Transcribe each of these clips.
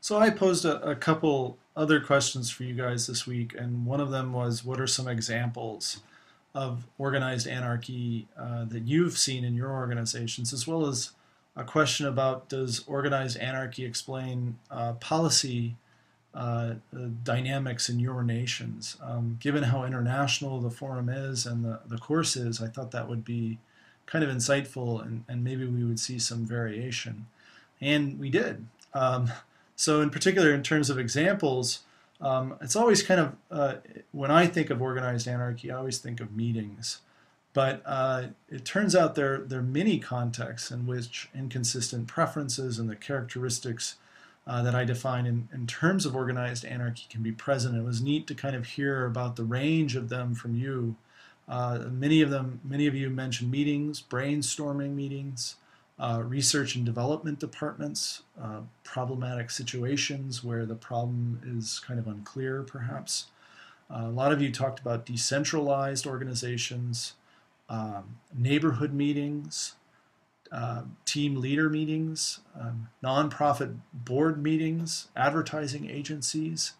So I posed a couple other questions for you guys this week, and one of them was, what are some examples of organized anarchy that you've seen in your organizations, as well as a question about, does organized anarchy explain policy dynamics in your nations? Given how international the forum is and the course is, I thought that would be kind of insightful, and maybe we would see some variation. And we did. So in particular, in terms of examples, it's always kind of, when I think of organized anarchy, I always think of meetings. But it turns out there are many contexts in which inconsistent preferences and the characteristics that I define in terms of organized anarchy can be present. It was neat to kind of hear about the range of them from you. Many of you mentioned meetings, brainstorming meetings, research and development departments, problematic situations where the problem is kind of unclear, perhaps. A lot of you talked about decentralized organizations, neighborhood meetings, team leader meetings, nonprofit board meetings, advertising agencies,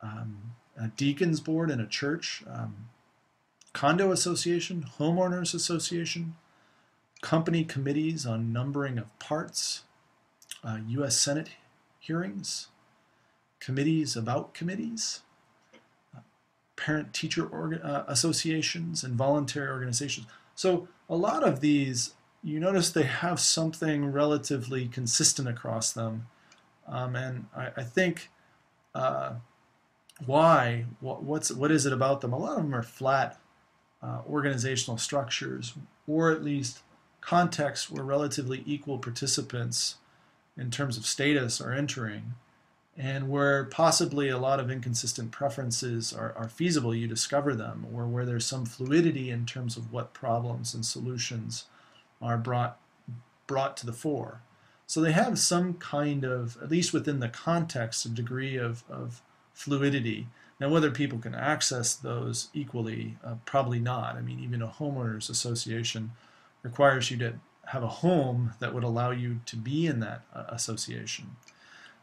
a deacon's board in a church, condo association, homeowners association, company committees on numbering of parts, U.S. Senate hearings, committees about committees, parent-teacher associations, and voluntary organizations. So a lot of these, you notice they have something relatively consistent across them. And I think what is it about them? A lot of them are flat organizational structures, or at least contexts where relatively equal participants in terms of status are entering, and where possibly a lot of inconsistent preferences are feasible, you discover them, or where there's some fluidity in terms of what problems and solutions are brought to the fore. So they have some kind of, at least within the context, a degree of fluidity. Now, whether people can access those equally, probably not. I mean, even a homeowners association requires you to have a home that would allow you to be in that association.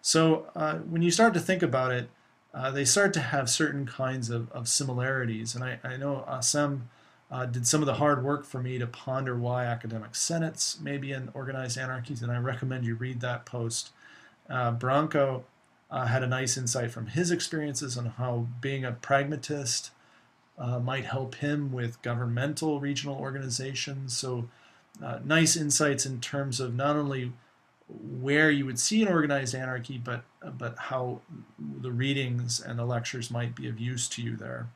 So when you start to think about it, they start to have certain kinds of similarities. And I know Sem did some of the hard work for me to ponder why academic senates may be in organized anarchies, and I recommend you read that post. Branco had a nice insight from his experiences on how being a pragmatist might help him with governmental regional organizations. So nice insights in terms of not only where you would see an organized anarchy, but how the readings and the lectures might be of use to you there.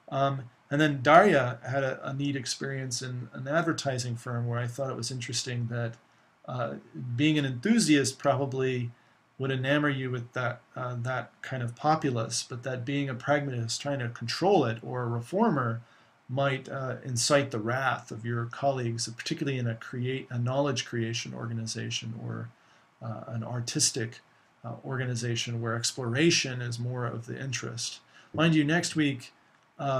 And then Daria had a neat experience in an advertising firm where I thought it was interesting that being an enthusiast probably would enamor you with that kind of populace, but that being a pragmatist trying to control it, or a reformer, might incite the wrath of your colleagues, particularly in a knowledge creation organization, or an artistic organization where exploration is more of the interest. Mind you, next week,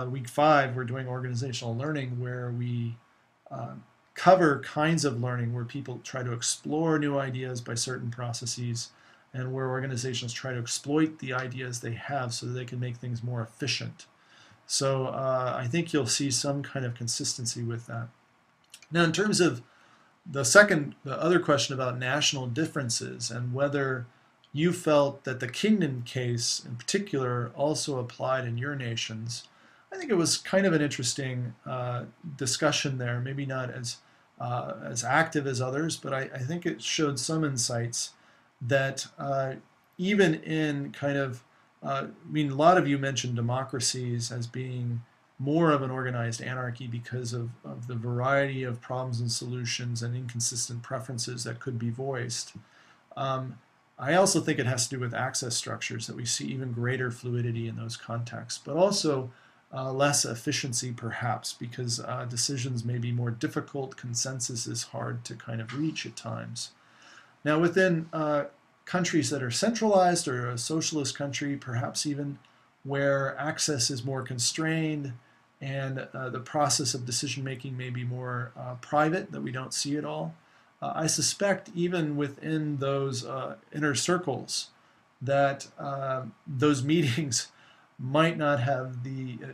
week 5, we're doing organizational learning, where we cover kinds of learning where people try to explore new ideas by certain processes, and where organizations try to exploit the ideas they have so that they can make things more efficient. So I think you'll see some kind of consistency with that. Now, in terms of the other question about national differences and whether you felt that the Kingdon case in particular also applied in your nations, I think it was kind of an interesting discussion there. Maybe not as active as others, but I think it showed some insights that even in kind of, I mean, a lot of you mentioned democracies as being more of an organized anarchy because of the variety of problems and solutions and inconsistent preferences that could be voiced. I also think it has to do with access structures, that we see even greater fluidity in those contexts, but also less efficiency perhaps, because decisions may be more difficult, consensus is hard to kind of reach at times. Now, within countries that are centralized, or a socialist country perhaps even, where access is more constrained and the process of decision making may be more private, that we don't see at all, I suspect even within those inner circles, that those meetings might not have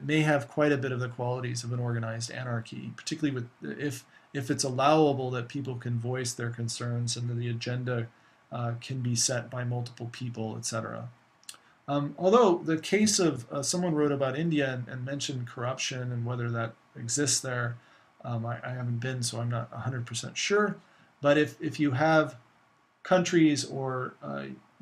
may have quite a bit of the qualities of an organized anarchy, particularly if it's allowable that people can voice their concerns and that the agenda can be set by multiple people, etc. Although the case of someone wrote about India and mentioned corruption and whether that exists there, I haven't been, so I'm not 100% sure. But if you have countries or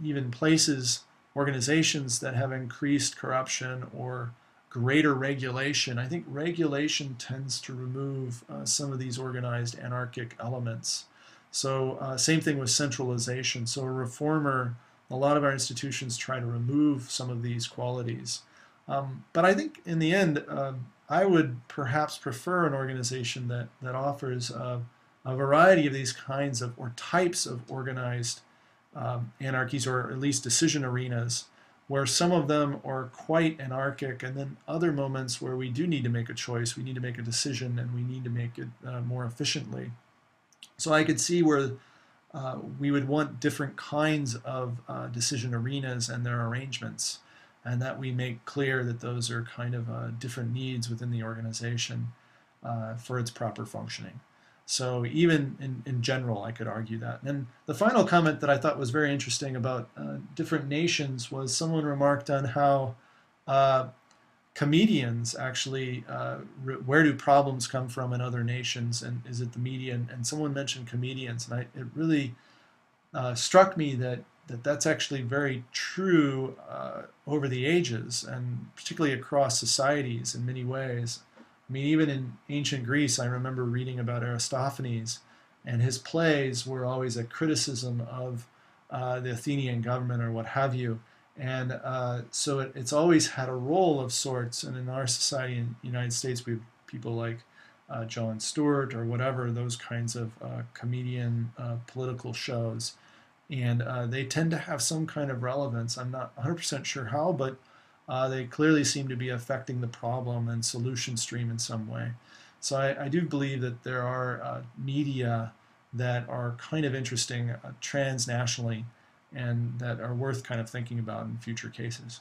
even places, organizations that have increased corruption or greater regulation, I think regulation tends to remove some of these organized anarchic elements. So same thing with centralization. So a reformer, a lot of our institutions try to remove some of these qualities. But I think in the end, I would perhaps prefer an organization that offers a variety of these kinds of or types of organized anarchies, or at least decision arenas, where some of them are quite anarchic, and then other moments where we do need to make a choice, we need to make a decision, and we need to make it more efficiently. So I could see where we would want different kinds of decision arenas and their arrangements, and that we make clear that those are kind of different needs within the organization for its proper functioning. So even in general, I could argue that. And the final comment that I thought was very interesting about different nations was someone remarked on how comedians actually, where do problems come from in other nations, and is it the media? And someone mentioned comedians, and it really struck me that that's actually very true over the ages, and particularly across societies in many ways. I mean, even in ancient Greece, I remember reading about Aristophanes, and his plays were always a criticism of the Athenian government or what have you. And so it's always had a role of sorts. And in our society in the United States, we have people like Jon Stewart or whatever, those kinds of comedian political shows. And they tend to have some kind of relevance. I'm not 100% sure how, but they clearly seem to be affecting the problem and solution stream in some way. So I do believe that there are media that are kind of interesting transnationally and that are worth kind of thinking about in future cases.